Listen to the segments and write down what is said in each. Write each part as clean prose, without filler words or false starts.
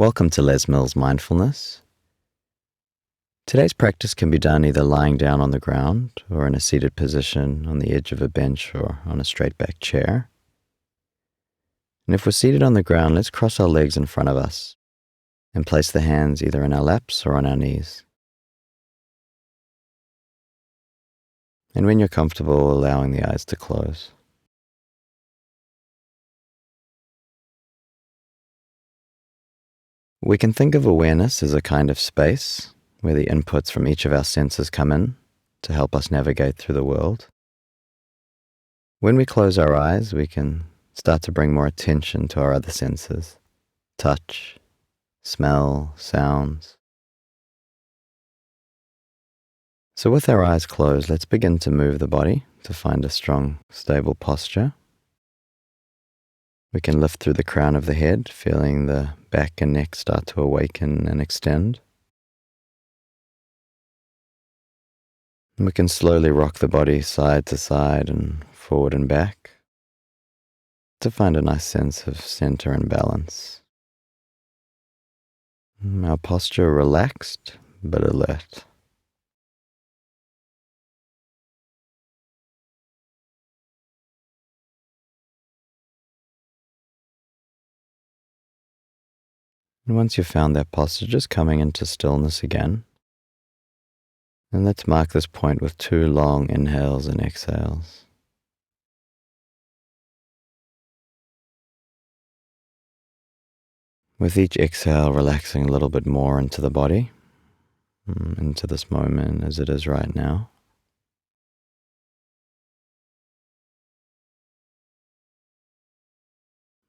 Welcome to Les Mills Mindfulness. Today's practice can be done either lying down on the ground or in a seated position on the edge of a bench or on a straight back chair. And if we're seated on the ground, let's cross our legs in front of us and place the hands either in our laps or on our knees. And when you're comfortable, allowing the eyes to close. We can think of awareness as a kind of space where the inputs from each of our senses come in to help us navigate through the world. When we close our eyes, we can start to bring more attention to our other senses: touch, smell, sounds. So with our eyes closed, let's begin to move the body to find a strong, stable posture. We can lift through the crown of the head, feeling the back and neck start to awaken and extend. And we can slowly rock the body side to side and forward and back to find a nice sense of center and balance. Our posture relaxed but alert. And once you've found that posture, just coming into stillness again. And let's mark this point with 2 long inhales and exhales. With each exhale, relaxing a little bit more into the body, into this moment as it is right now.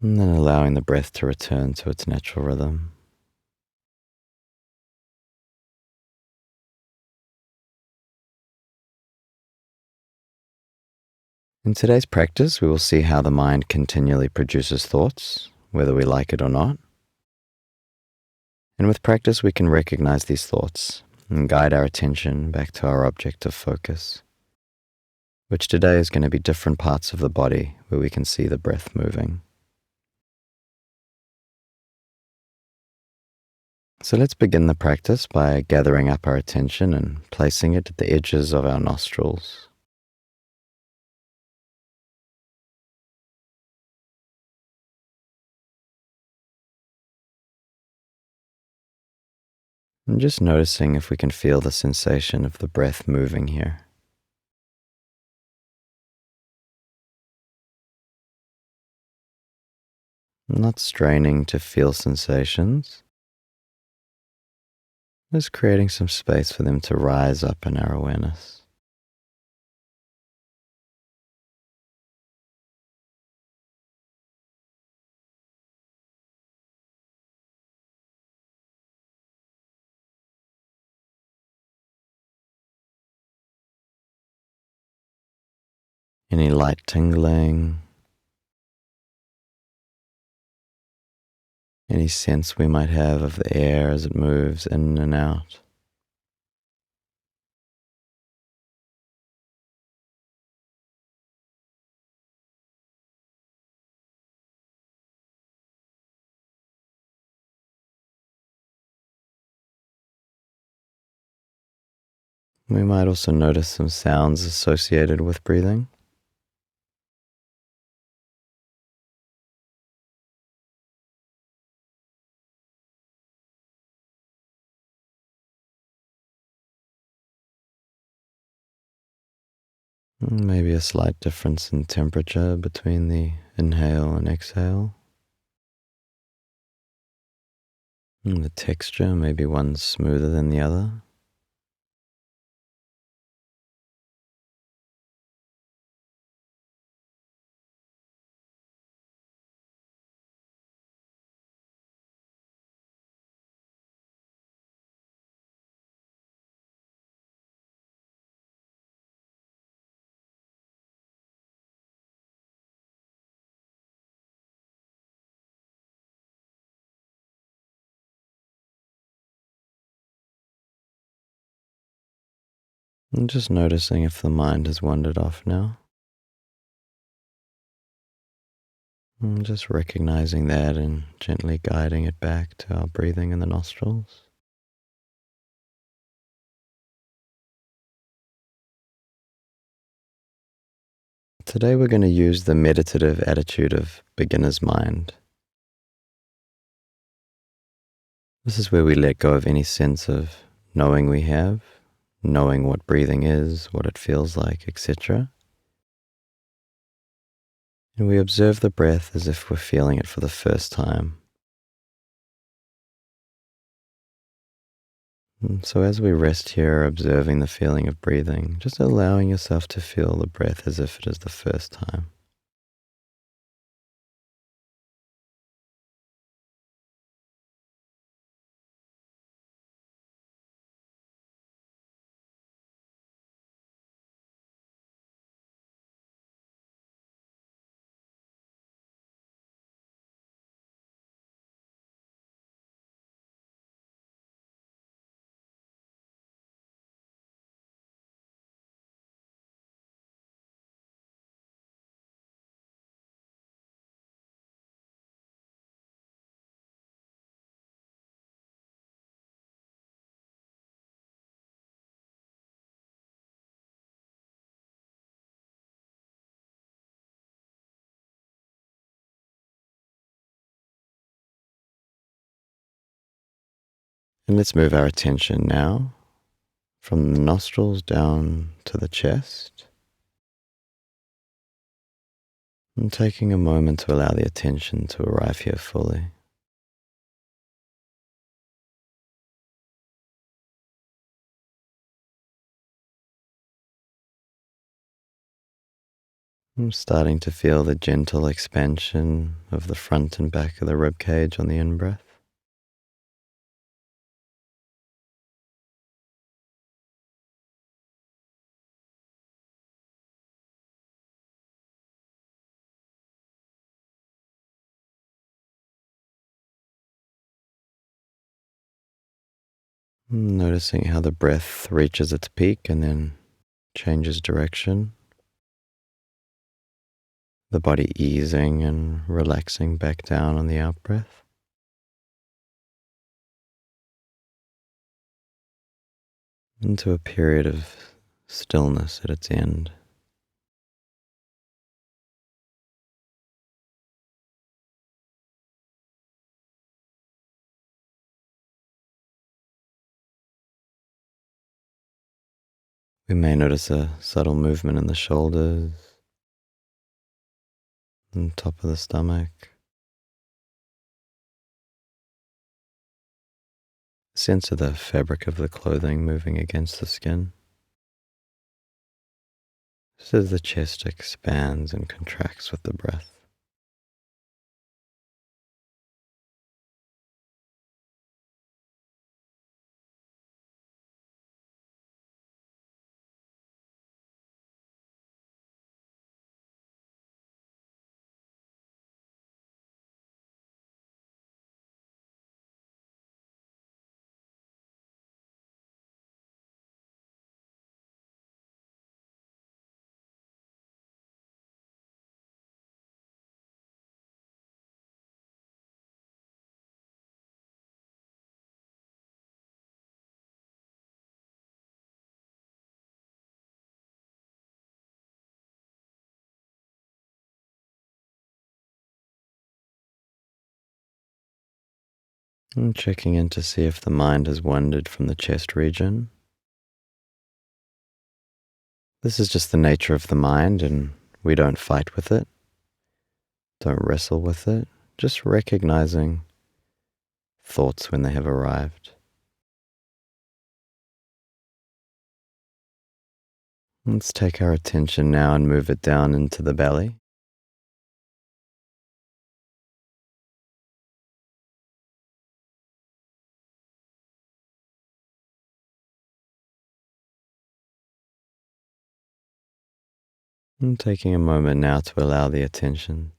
And then allowing the breath to return to its natural rhythm. In today's practice, we will see how the mind continually produces thoughts, whether we like it or not. And with practice, we can recognize these thoughts and guide our attention back to our object of focus, which today is going to be different parts of the body where we can see the breath moving. So let's begin the practice by gathering up our attention and placing it at the edges of our nostrils. And just noticing if we can feel the sensation of the breath moving here. Not straining to feel sensations, just creating some space for them to rise up in our awareness. Any light tingling, any sense we might have of the air as it moves in and out. We might also notice some sounds associated with breathing. Maybe a slight difference in temperature between the inhale and exhale. And the texture, maybe one's smoother than the other. And just noticing if the mind has wandered off now. And just recognizing that and gently guiding it back to our breathing in the nostrils. Today we're going to use the meditative attitude of beginner's mind. This is where we let go of any sense of knowing we have, knowing what breathing is, what it feels like, etc. And we observe the breath as if we're feeling it for the first time. And so as we rest here, observing the feeling of breathing, just allowing yourself to feel the breath as if it is the first time. And let's move our attention now from the nostrils down to the chest, and taking a moment to allow the attention to arrive here fully. I'm starting to feel the gentle expansion of the front and back of the rib cage on the in-breath. Noticing how the breath reaches its peak and then changes direction. The body easing and relaxing back down on the out-breath. Into a period of stillness at its end. We may notice a subtle movement in the shoulders and top of the stomach. Sense of the fabric of the clothing moving against the skin. Just as the chest expands and contracts with the breath. And checking in to see if the mind has wandered from the chest region. This is just the nature of the mind, and we don't fight with it, don't wrestle with it, just recognizing thoughts when they have arrived. Let's take our attention now and move it down into the belly. And taking a moment now to allow the attention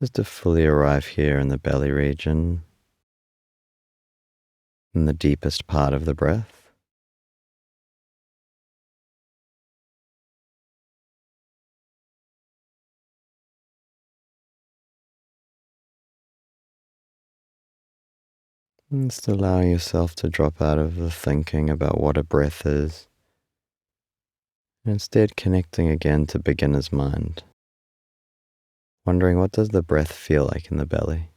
just to fully arrive here in the belly region, in the deepest part of the breath. And just allowing yourself to drop out of the thinking about what a breath is, and instead connecting again to beginner's mind, wondering what does the breath feel like in the belly.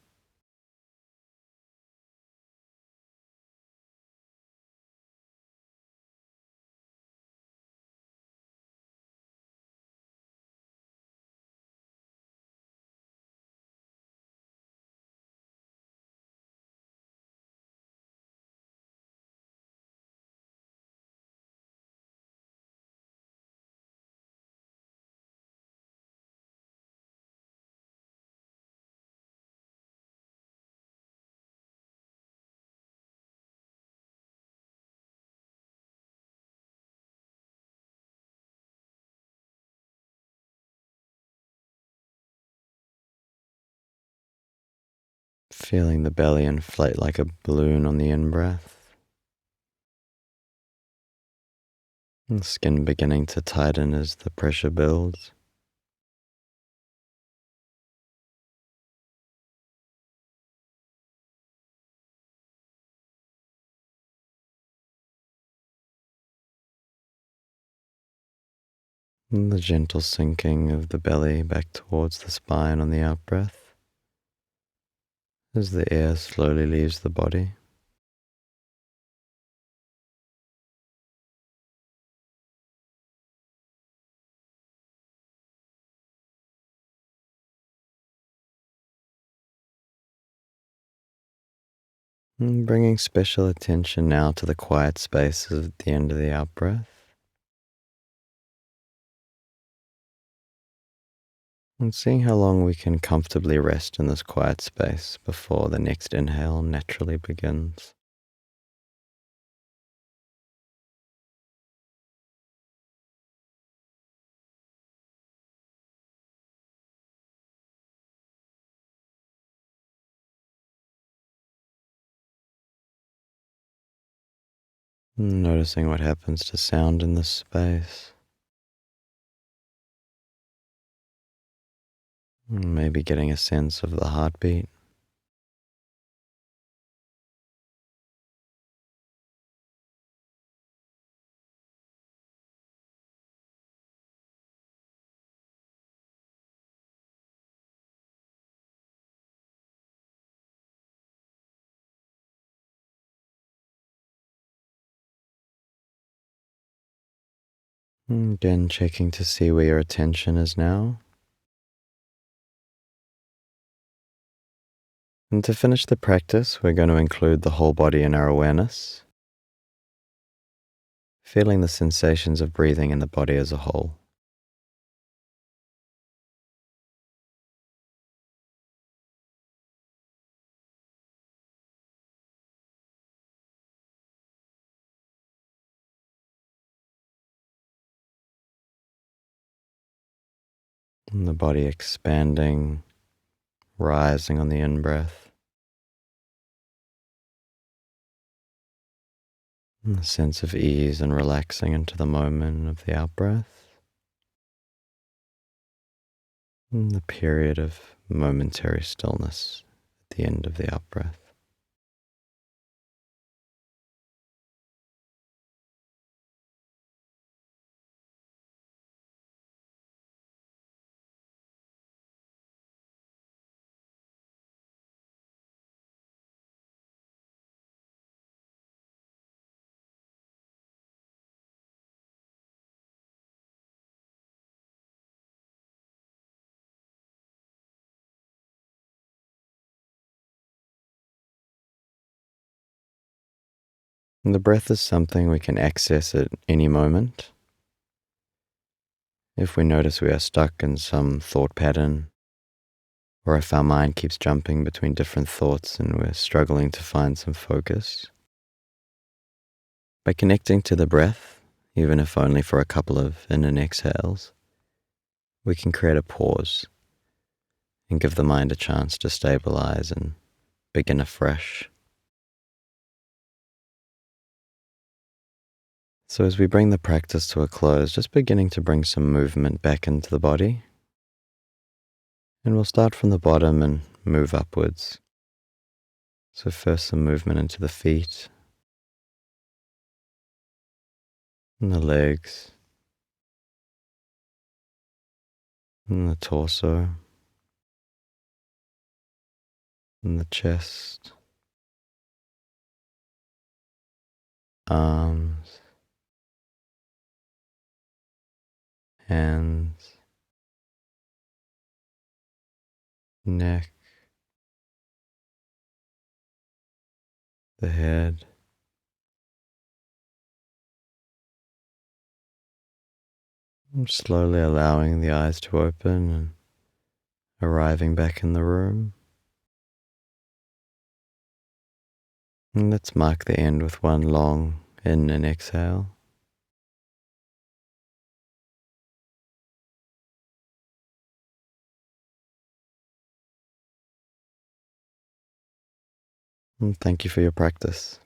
Feeling the belly inflate like a balloon on the in-breath, and the skin beginning to tighten as the pressure builds. And the gentle sinking of the belly back towards the spine on the out-breath as the air slowly leaves the body. And bringing special attention now to the quiet spaces at the end of the out-breath, and seeing how long we can comfortably rest in this quiet space before the next inhale naturally begins. Noticing what happens to sound in this space. Maybe getting a sense of the heartbeat. Again, checking to see where your attention is now. And to finish the practice, we're going to include the whole body in our awareness, feeling the sensations of breathing in the body as a whole. And the body expanding, rising on the in-breath. And the sense of ease and relaxing into the moment of the out-breath. And the period of momentary stillness at the end of the out-breath. And the breath is something we can access at any moment. If we notice we are stuck in some thought pattern, or if our mind keeps jumping between different thoughts and we're struggling to find some focus, by connecting to the breath, even if only for a couple of in and exhales, we can create a pause and give the mind a chance to stabilize and begin afresh. So as we bring the practice to a close, just beginning to bring some movement back into the body. And we'll start from the bottom and move upwards. So first some movement into the feet and the legs and the torso and the chest, arms, hands, neck, the head. I'm slowly allowing the eyes to open and arriving back in the room. And let's mark the end with one long in and exhale. And thank you for your practice.